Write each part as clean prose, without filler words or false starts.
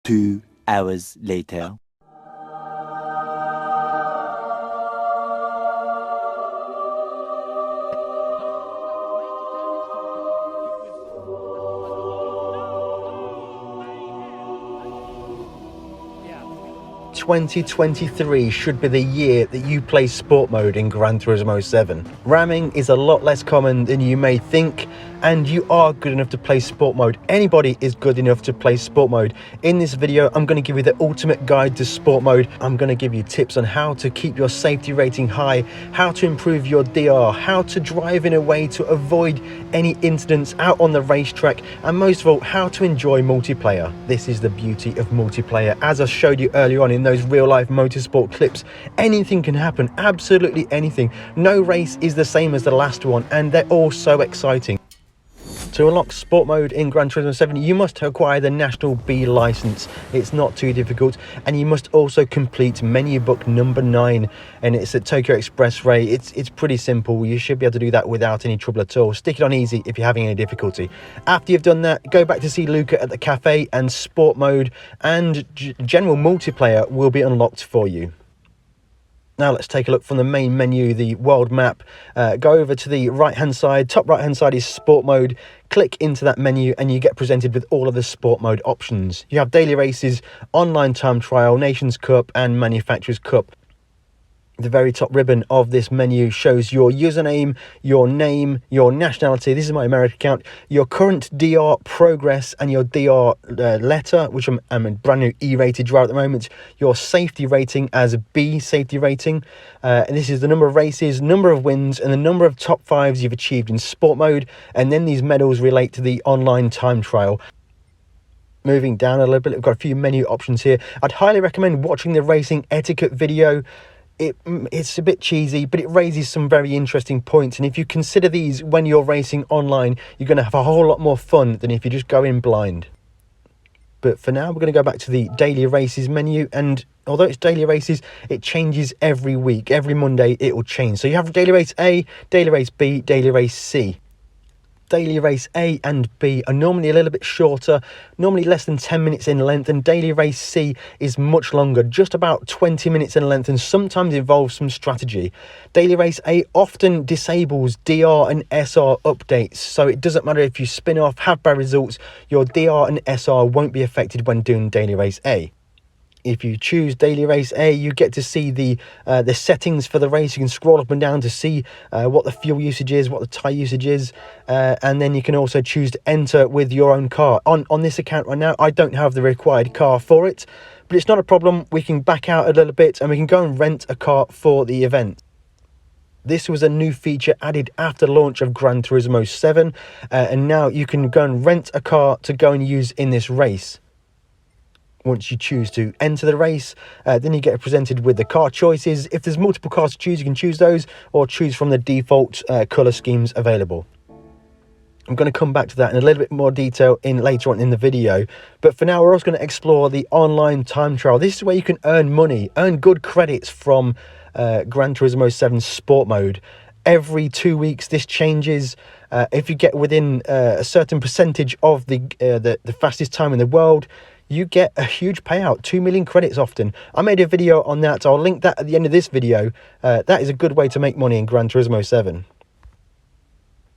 2 hours later. ...2023 should be the year that you play sport mode in Gran Turismo 7. Ramming is a lot less common than you may think, and you are good enough to play sport mode. Anybody is good enough to play sport mode. In this video, I'm going to give you the ultimate guide to sport mode. I'm going to give you tips on how to keep your safety rating high, how to improve your DR, how to drive in a way to avoid any incidents out on the racetrack, and most of all, how to enjoy multiplayer. This is the beauty of multiplayer. As I showed you earlier on in those real life motorsport clips, anything can happen, absolutely anything. No race is the same as the last one, and they're all so exciting. To unlock sport mode in Gran Turismo 7, you must acquire the National B license. It's not too difficult, and you must also complete menu book number 9, and it's at Tokyo Expressway. It's pretty simple. You should be able to do that without any trouble at all. Stick it on easy if you're having any difficulty. After you've done that, go back to see Luca at the cafe, and sport mode and general multiplayer will be unlocked for you. Now let's take a look from the main menu, the world map. Go over to the right hand side. Top right hand side is sport mode. Click into that menu and you get presented with all of the sport mode options. You have daily races, online time trial, Nations Cup and Manufacturers Cup. The very top ribbon of this menu shows your username, your name, your nationality. This is my American account, your current DR progress and your DR letter, which I'm a brand new E-rated driver at the moment. Your safety rating as a B safety rating. And this is the number of races, number of wins, and the number of top 5s you've achieved in sport mode. And then these medals relate to the online time trial. Moving down a little bit, we've got a few menu options here. I'd highly recommend watching the racing etiquette video. It's a bit cheesy, but it raises some very interesting points, and if you consider these when you're racing online, you're going to have a whole lot more fun than if you just go in blind. But for now, we're going to go back to the daily races menu, and although it's daily races, it changes every week. Every Monday it will change. So you have daily race A, daily race B, daily race C. Daily race A and B are normally a little bit shorter, normally less than 10 minutes in length, and daily race C is much longer, just about 20 minutes in length, and sometimes involves some strategy. Daily race A often disables DR and SR updates, so it doesn't matter if you spin off, have bad results, your DR and SR won't be affected when doing daily race A. If you choose daily race A, you get to see the settings for the race. You can scroll up and down to see what the fuel usage is, what the tyre usage is, and then you can also choose to enter with your own car. On this account right now, I don't have the required car for it, but it's not a problem. We can back out a little bit and we can go and rent a car for the event. This was a new feature added after launch of Gran Turismo 7, and now you can go and rent a car to go and use in this race. Once you choose to enter the race, then you get presented with the car choices. If there's multiple cars to choose, you can choose those or choose from the default colour schemes available. I'm going to come back to that in a little bit more detail later on in the video. But for now, we're also going to explore the online time trial. This is where you can earn money, earn good credits from Gran Turismo 7 sport mode. Every 2 weeks, this changes. If you get within a certain percentage of the fastest time in the world, you get a huge payout, 2 million credits often. I made a video on that, so I'll link that at the end of this video. That is a good way to make money in Gran Turismo 7.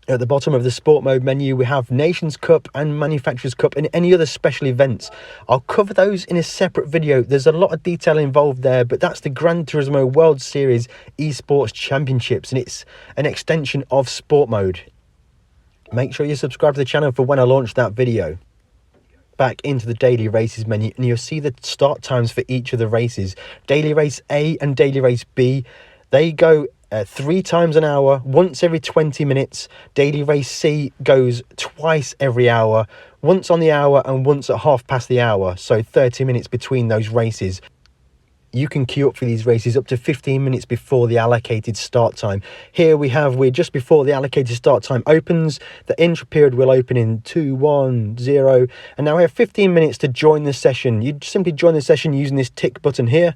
At the bottom of the sport mode menu, we have Nations Cup and Manufacturers Cup and any other special events. I'll cover those in a separate video. There's a lot of detail involved there, but that's the Gran Turismo World Series Esports Championships, and it's an extension of sport mode. Make sure you subscribe to the channel for when I launch that video. Back into the daily races menu, and you'll see the start times for each of the races. Daily race A and daily race B, they go 3 times an hour, once every 20 minutes. Daily race C goes twice every hour, once on the hour and once at half past the hour, so 30 minutes between those races. You can queue up for these races up to 15 minutes before the allocated start time. Here we're just before the allocated start time opens. The entry period will open in 2, 1, 0. And now we have 15 minutes to join the session. You simply join the session using this tick button here.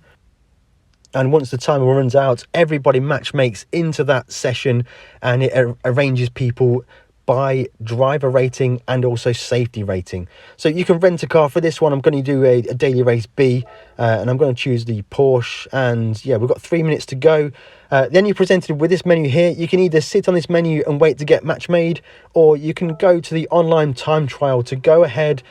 And once the timer runs out, everybody match makes into that session, and it arranges people by driver rating and also safety rating. So you can rent a car. For this one, I'm going to do a daily race B, and I'm going to choose the Porsche. And yeah, we've got 3 minutes to go. Then you're presented with this menu here. You can either sit on this menu and wait to get match made, or you can go to the online time trial to go ahead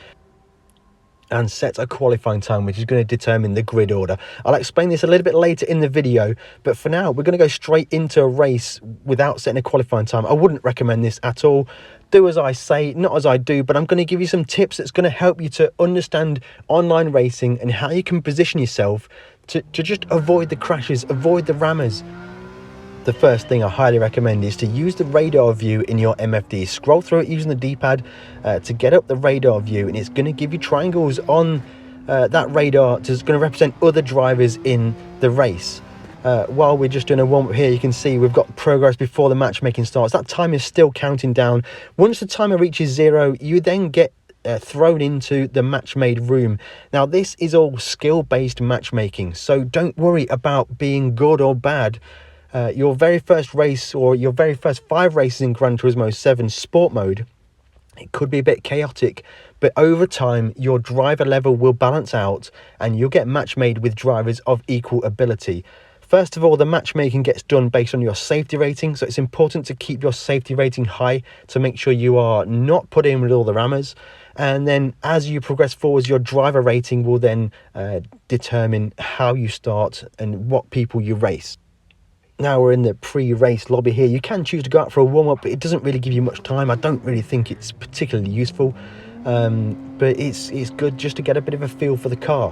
and set a qualifying time, which is going to determine the grid order. I'll explain this a little bit later in the video, but for now we're going to go straight into a race without setting a qualifying time. I wouldn't recommend this at all. Do as I say, not as I do, but I'm going to give you some tips that's going to help you to understand online racing and how you can position yourself to just avoid the crashes, avoid the rammers. The first thing I highly recommend is to use the radar view in your MFD. Scroll through it using the D-pad to get up the radar view, and it's going to give you triangles on that radar that's going to represent other drivers in the race. While we're just doing a warm-up here, you can see we've got progress before the matchmaking starts. That time is still counting down. Once the timer reaches 0, you then get thrown into the match made room. Now this is all skill-based matchmaking, so don't worry about being good or bad. Your very first race, or your very first 5 races in Gran Turismo 7 sport mode, it could be a bit chaotic, but over time your driver level will balance out and you'll get match made with drivers of equal ability. First of all, the matchmaking gets done based on your safety rating, so it's important to keep your safety rating high to make sure you are not put in with all the rammers. And then as you progress forwards, your driver rating will then determine how you start and what people you race. Now we're in the pre-race lobby here. You can choose to go out for a warm-up, but it doesn't really give you much time. I don't really think it's particularly useful, but it's good just to get a bit of a feel for the car.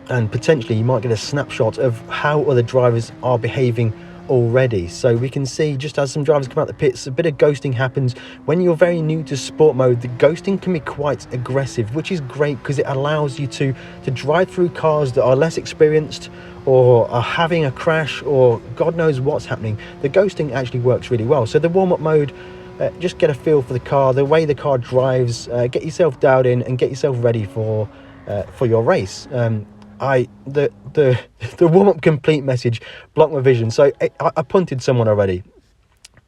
And potentially you might get a snapshot of how other drivers are behaving already. So we can see, just as some drivers come out the pits, a bit of ghosting happens. When you're very new to sport mode, the ghosting can be quite aggressive, which is great because it allows you to drive through cars that are less experienced or are having a crash, or God knows what's happening. The ghosting actually works really well. So the warm-up mode, just get a feel for the car, the way the car drives, get yourself dialed in and get yourself ready for your race. The warm-up complete message blocked my vision, so I punted someone already.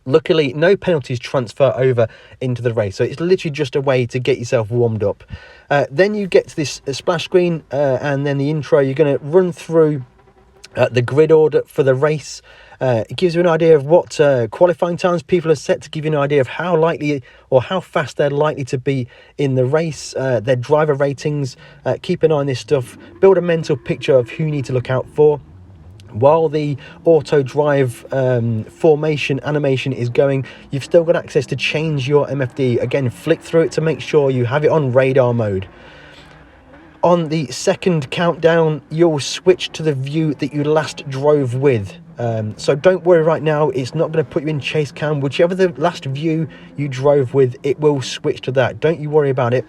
Luckily, no penalties transfer over into the race, so it's literally just a way to get yourself warmed up. Then you get to this splash screen, and then the intro. You're going to run through the grid order for the race. It gives you an idea of what qualifying times people are set, to give you an idea of how likely or how fast they're likely to be in the race, their driver ratings. Keep an eye on this stuff, build a mental picture of who you need to look out for. While the auto drive formation animation is going, you've still got access to change your MFD. Again, flick through it to make sure you have it on radar mode. On the second countdown, you'll switch to the view that you last drove with. So don't worry right now, it's not going to put you in chase cam. Whichever the last view you drove with, it will switch to that. Don't you worry about it.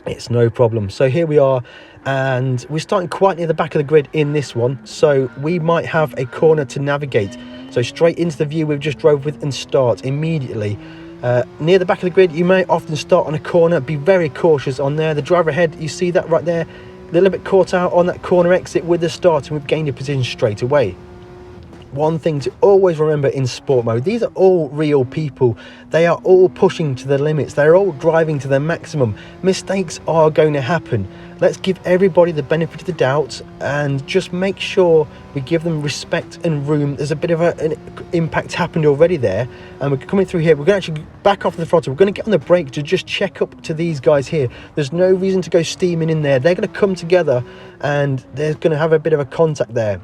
It's no problem. So here we are, and we're starting quite near the back of the grid in this one. So we might have a corner to navigate. So straight into the view we've just drove with and start immediately. Near the back of the grid, you may often start on a corner. Be very cautious on there. The driver ahead, you see that right there, a little bit caught out on that corner exit with the start, and we've gained a position straight away. One thing to always remember in sport mode, these are all real people. They are all pushing to the limits. They're all driving to their maximum. Mistakes are going to happen. Let's give everybody the benefit of the doubt and just make sure we give them respect and room. There's a bit of an impact happened already there, and we're coming through here. We're going to actually back off the throttle. We're going to get on the brake to just check up to these guys here. There's no reason to go steaming in there. They're going to come together and they're going to have a bit of a contact there.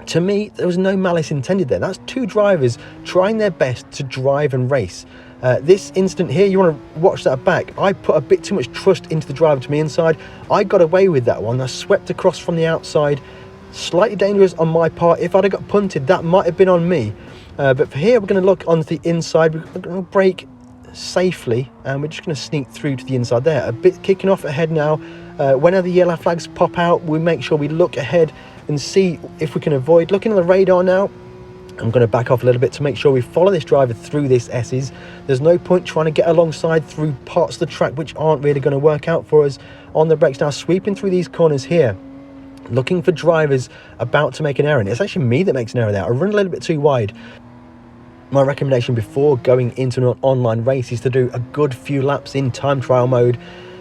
To me, there was no malice intended there. That's two drivers trying their best to drive and race. This instant here, you want to watch that back. I put a bit too much trust into the driver to me inside. I got away with that one. I swept across from the outside. Slightly dangerous on my part. If I'd have got punted, that might have been on me. But for here, we're going to look onto the inside. We're going to brake safely, and we're just going to sneak through to the inside there. A bit kicking off ahead now. Whenever the yellow flags pop out, we make sure we look ahead and see if we can avoid. Looking at the radar now, I'm going to back off a little bit to make sure we follow this driver through this S's. There's no point trying to get alongside through parts of the track which aren't really going to work out for us. On the brakes now, sweeping through these corners here, looking for drivers about to make an error. And it's actually me that makes an error there. I run a little bit too wide. My recommendation before going into an online race is to do a good few laps in time trial mode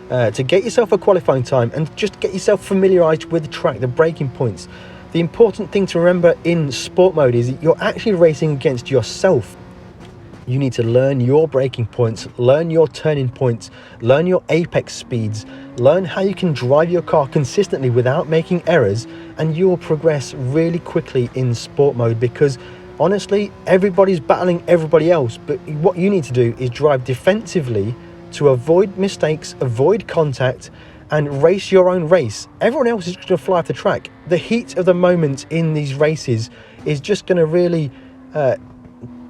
to get yourself a qualifying time and just get yourself familiarised with the track, the braking points. The important thing to remember in sport mode is that you're actually racing against yourself. You need to learn your braking points, learn your turning points, learn your apex speeds, learn how you can drive your car consistently without making errors, and you will progress really quickly in sport mode, because honestly, everybody's battling everybody else. But what you need to do is drive defensively to avoid mistakes, avoid contact, and race your own race. Everyone else is going to fly off the track. The heat of the moment in these races is just going to really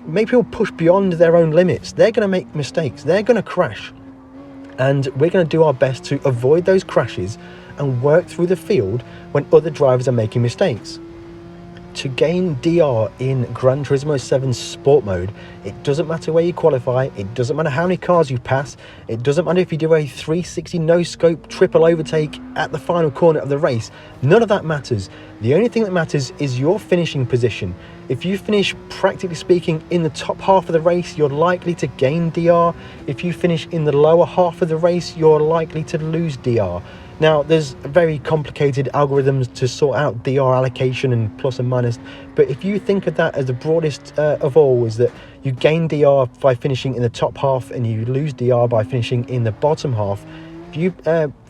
make people push beyond their own limits. They're going to make mistakes, they're going to crash, and we're going to do our best to avoid those crashes and work through the field when other drivers are making mistakes. To gain DR in Gran Turismo 7 sport mode, it doesn't matter where you qualify, it doesn't matter how many cars you pass, it doesn't matter if you do a 360 no scope triple overtake at the final corner of the race. None of that matters. The only thing that matters is your finishing position. If you finish, practically speaking, in the top half of the race, you're likely to gain DR. If you finish in the lower half of the race, you're likely to lose DR. Now, there's very complicated algorithms to sort out DR allocation and plus and minus, but if you think of that as the broadest of all, is that you gain DR by finishing in the top half and you lose DR by finishing in the bottom half. If you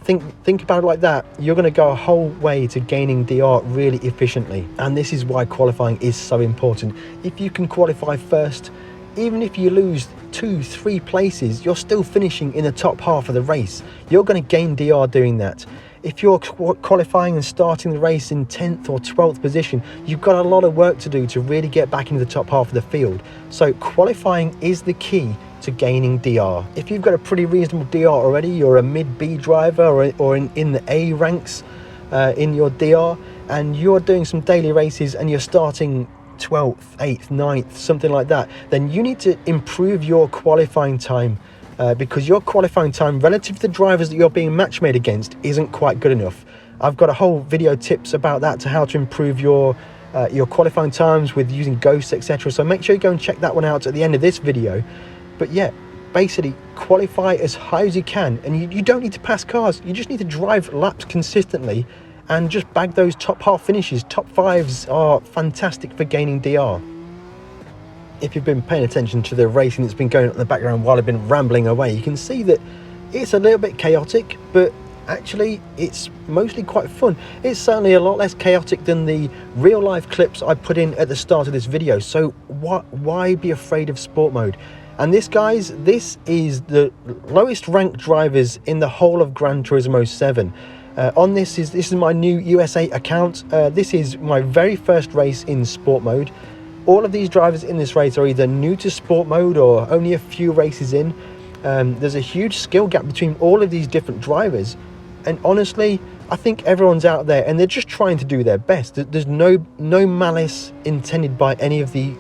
think about it like that, you're going to go a whole way to gaining DR really efficiently. And this is why qualifying is so important. If you can qualify first, even if you lose 2-3 places, you're still finishing in the top half of the race. You're going to gain DR doing that. If you're qualifying and starting the race in 10th or 12th position, you've got a lot of work to do to really get back into the top half of the field. So qualifying is the key to gaining DR. If you've got a pretty reasonable DR already, you're a mid-B driver or in the A ranks in your DR, and you're doing some daily races and you're starting 12th, 8th, 9th, something like that, then you need to improve your qualifying time because your qualifying time relative to the drivers that you're being match made against isn't quite good enough. I've got a whole video tips about that, to how to improve your qualifying times with using ghosts, etc. So make sure you go and check that one out at the end of this video. But yeah, basically qualify as high as you can, and you don't need to pass cars, you just need to drive laps consistently and just bag those top half finishes. Top fives are fantastic for gaining DR. If you've been paying attention to the racing that's been going on in the background while I've been rambling away, you can see that it's a little bit chaotic, but actually it's mostly quite fun. It's certainly a lot less chaotic than the real life clips I put in at the start of this video. So why be afraid of sport mode? And this, guys, this is the lowest ranked drivers in the whole of Gran Turismo 7. This is my new USA account. This is my very first race in sport mode. All of these drivers in this race are either new to sport mode or only a few races in. There's a huge skill gap between all of these different drivers, and honestly, I think everyone's out there and they're just trying to do their best. There's no malice intended by any of the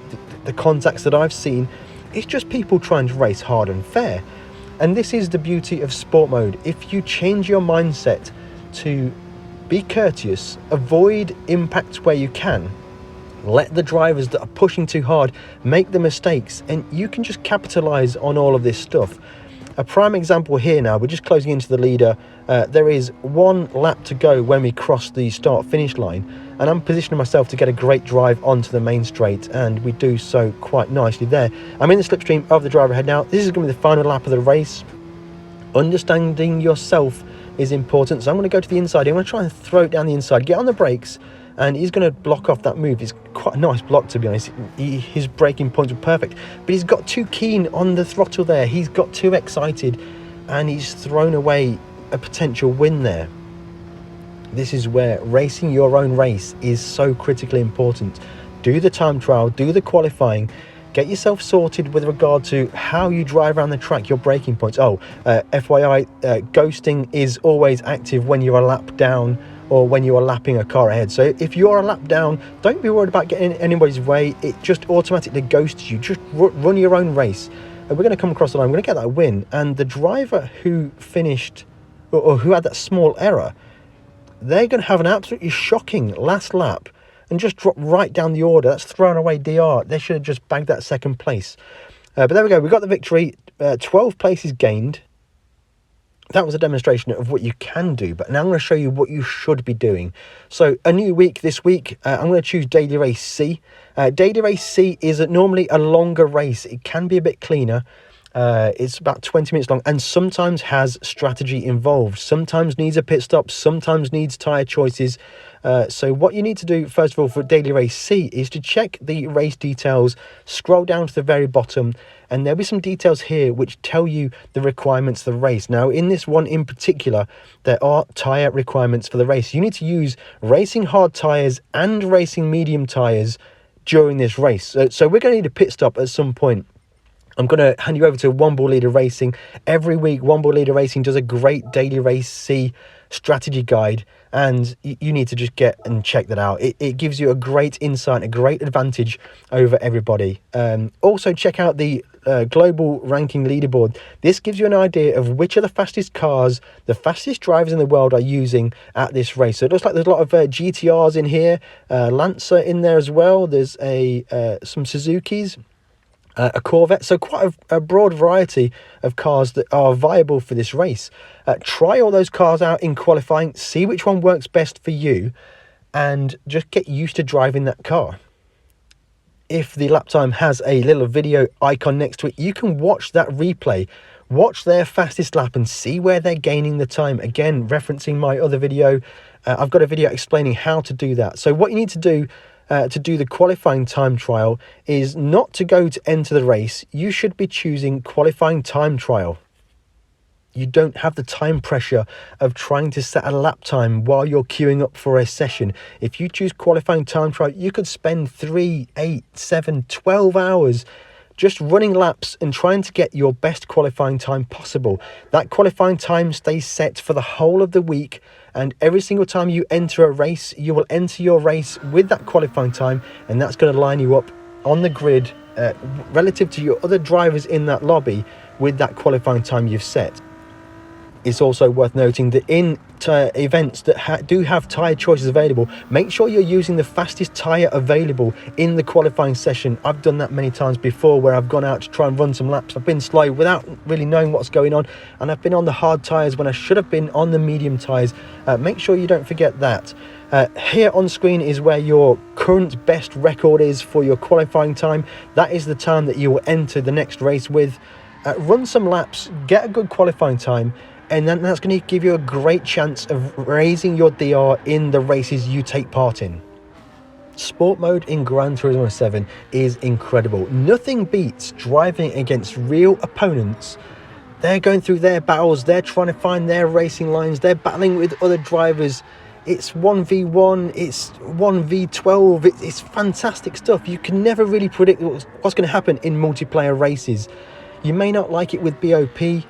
contacts that I've seen. It's just people trying to race hard and fair. And this is the beauty of sport mode. If you change your mindset to be courteous, avoid impact where you can, let the drivers that are pushing too hard make the mistakes, and you can just capitalize on all of this stuff. A prime example here now, we're just closing into the leader. There is one lap to go when we cross the start finish line, and I'm positioning myself to get a great drive onto the main straight, and we do so quite nicely there. I'm in the slipstream of the driver ahead now. This is going to be the final lap of the race. Understanding yourself is important, so I'm going to go to the inside. I'm going to try and throw it down the inside, get on the brakes, and he's going to block off that move. It's quite a nice block, to be honest. His braking points were perfect, but he's got too keen on the throttle there. He's got too excited, and he's thrown away a potential win there. This is where racing your own race is so critically important. Do the time trial, do the qualifying, get yourself sorted with regard to how you drive around the track, your braking points. FYI, ghosting is always active when you're a lap down or when you are lapping a car ahead. So if you're a lap down, don't be worried about getting in anybody's way. It just automatically ghosts you. Just run your own race. And we're going to come across the line. We're going to get that win. And the driver who finished, or who had that small error, they're going to have an absolutely shocking last lap. and just drop right down the order. That's thrown away DR. They should have just bagged that second place. But there we go. We got the victory. 12 places gained. That was a demonstration of what you can do, but now I'm going to show you what you should be doing. So a new week this week, I'm going to choose Daily Race C. Daily Race C is normally a longer race. It can be a bit cleaner. It's about 20 minutes long and sometimes has strategy involved. Sometimes needs a pit stop, sometimes needs tyre choices. So what you need to do, first of all, for Daily Race C is to check the race details, scroll down to the very bottom, and there'll be some details here which tell you the requirements for the race. Now, in this one in particular, there are tyre requirements for the race. You need to use racing hard tyres and racing medium tyres during this race. So we're going to need a pit stop at some point. I'm going to hand you over to One Ball Leader Racing. Every week, One Ball Leader Racing does a great Daily Race C strategy guide, and you need to just get and check that out. It gives you a great insight, a great advantage over everybody. Also, check out the global ranking leaderboard. This gives you an idea of which of the fastest cars, the fastest drivers in the world are using at this race. So it looks like there's a lot of GTRs in here, Lancer in there as well. There's some Suzukis, a Corvette, so quite a broad variety of cars that are viable for this race. Try all those cars out in qualifying, see which one works best for you, and just get used to driving that car. If the lap time has a little video icon next to it, you can watch that replay, watch their fastest lap and see where they're gaining the time. Again, referencing my other video, I've got a video explaining how to do that. So what you need to do the qualifying time trial is not to go to enter the race. You should be choosing qualifying time trial. You don't have the time pressure of trying to set a lap time while you're queuing up for a session. If you choose qualifying time trial, you could spend 3, 8, 7, 12 hours just running laps and trying to get your best qualifying time possible. That qualifying time stays set for the whole of the week, and every single time you enter a race, you will enter your race with that qualifying time, and that's going to line you up on the grid relative to your other drivers in that lobby with that qualifying time you've set. It's also worth noting that in events that do have tyre choices available, make sure you're using the fastest tyre available in the qualifying session. I've done that many times before where I've gone out to try and run some laps. I've been slow without really knowing what's going on, and I've been on the hard tyres when I should have been on the medium tyres. Make sure you don't forget that. Here on screen is where your current best record is for your qualifying time. That is the time that you will enter the next race with. Run some laps, get a good qualifying time, and then that's going to give you a great chance of raising your DR in the races you take part in. Sport mode in Gran Turismo 7 is incredible. Nothing beats driving against real opponents. They're going through their battles, they're trying to find their racing lines, they're battling with other drivers. It's 1v1, it's 1v12, it's fantastic stuff. You can never really predict what's going to happen in multiplayer races. You may not like it with BOP.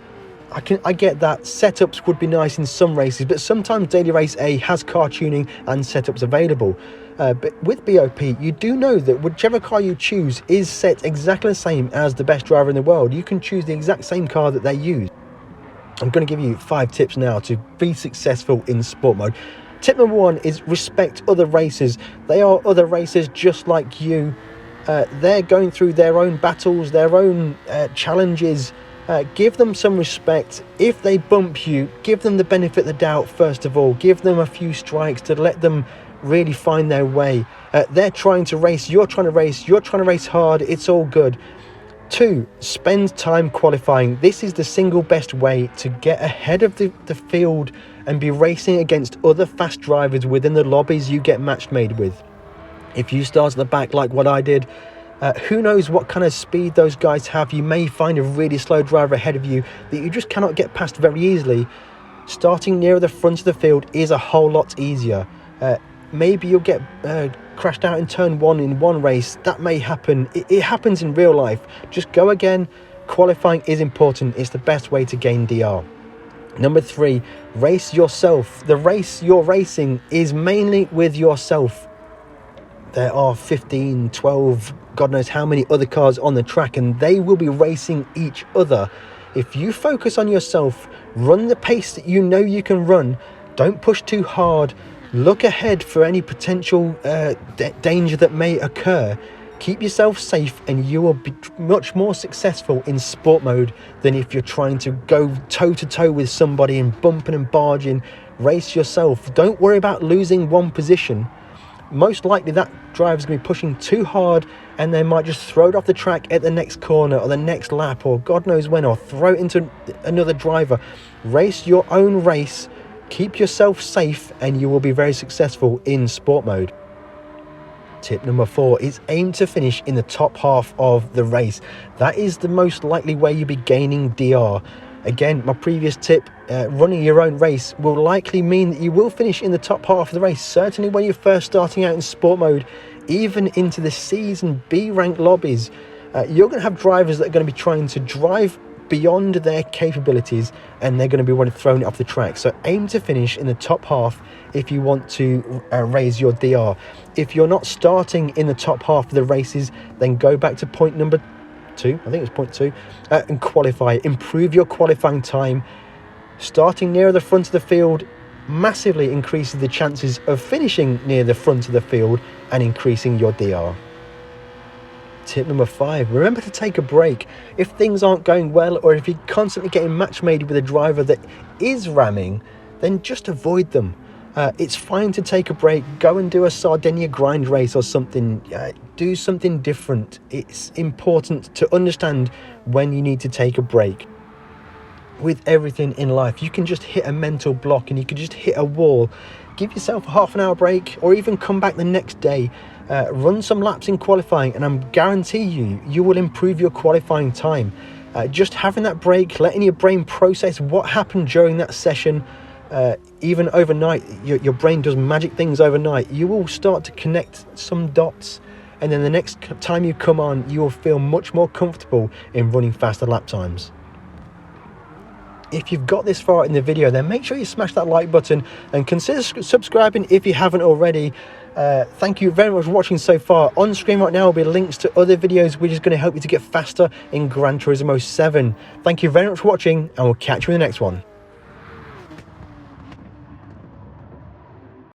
I get that setups would be nice in some races, but sometimes Daily Race A has car tuning and setups available. But with BOP, you do know that whichever car you choose is set exactly the same as the best driver in the world. You can choose the exact same car that they use. I'm going to give you 5 tips now to be successful in sport mode. Tip number 1 is respect other racers. They are other racers just like you. They're going through their own battles, their own challenges. Give them some respect. If they bump you, give them the benefit of the doubt first of all. Give them a few strikes to let them really find their way. They're trying to race, you're trying to race, you're trying to race hard, it's all good. 2, spend time qualifying. This is the single best way to get ahead of the field and be racing against other fast drivers within the lobbies you get match made with. If you start at the back like what I did, who knows what kind of speed those guys have. You may find a really slow driver ahead of you that you just cannot get past very easily. Starting near the front of the field is a whole lot easier. Maybe you'll get crashed out in turn 1 in one race. That may happen. It happens in real life. Just go again. Qualifying is important. It's the best way to gain DR. Number 3, race yourself. The race you're racing is mainly with yourself. There are 15, 12, God knows how many other cars on the track, and they will be racing each other. If you focus on yourself, run the pace that you know you can run, don't push too hard, Look ahead for any potential danger that may occur. Keep yourself safe and you will be much more successful in sport mode than if you're trying to go toe to toe with somebody and bumping and barging. Race yourself. Don't worry about losing one position. Most likely that driver's going to be pushing too hard and they might just throw it off the track at the next corner or the next lap or God knows when, or throw it into another driver. Race your own race, keep yourself safe, and you will be very successful in sport mode. Tip number 4 is aim to finish in the top half of the race. That is the most likely way you'll be gaining DR. Again, my previous tip, running your own race will likely mean that you will finish in the top half of the race. Certainly when you're first starting out in sport mode, even into the Season B rank lobbies, you're going to have drivers that are going to be trying to drive beyond their capabilities and they're going to be wanting throwing it off the track. So aim to finish in the top half if you want to raise your DR. If you're not starting in the top half of the races, then go back to point number 2, I think it's point 2, and qualify. Improve your qualifying time. Starting near the front of the field massively increases the chances of finishing near the front of the field and increasing your DR. Tip number 5, remember to take a break. If things aren't going well, or if you're constantly getting match made with a driver that is ramming, then just avoid them. It's fine to take a break, go and do a Sardinia grind race or something, do something different. It's important to understand when you need to take a break. With everything in life, you can just hit a mental block and you can just hit a wall. Give yourself a half an hour break or even come back the next day. Run some laps in qualifying and I guarantee you will improve your qualifying time. Just having that break, letting your brain process what happened during that session, even overnight, your brain does magic things overnight. You will start to connect some dots, and then the next time you come on, you will feel much more comfortable in running faster lap times. If you've got this far in the video, then make sure you smash that like button and consider subscribing if you haven't already. Thank you very much for watching so far. On screen right now will be links to other videos which is going to help you to get faster in Gran Turismo 7. Thank you very much for watching, and we'll catch you in the next one.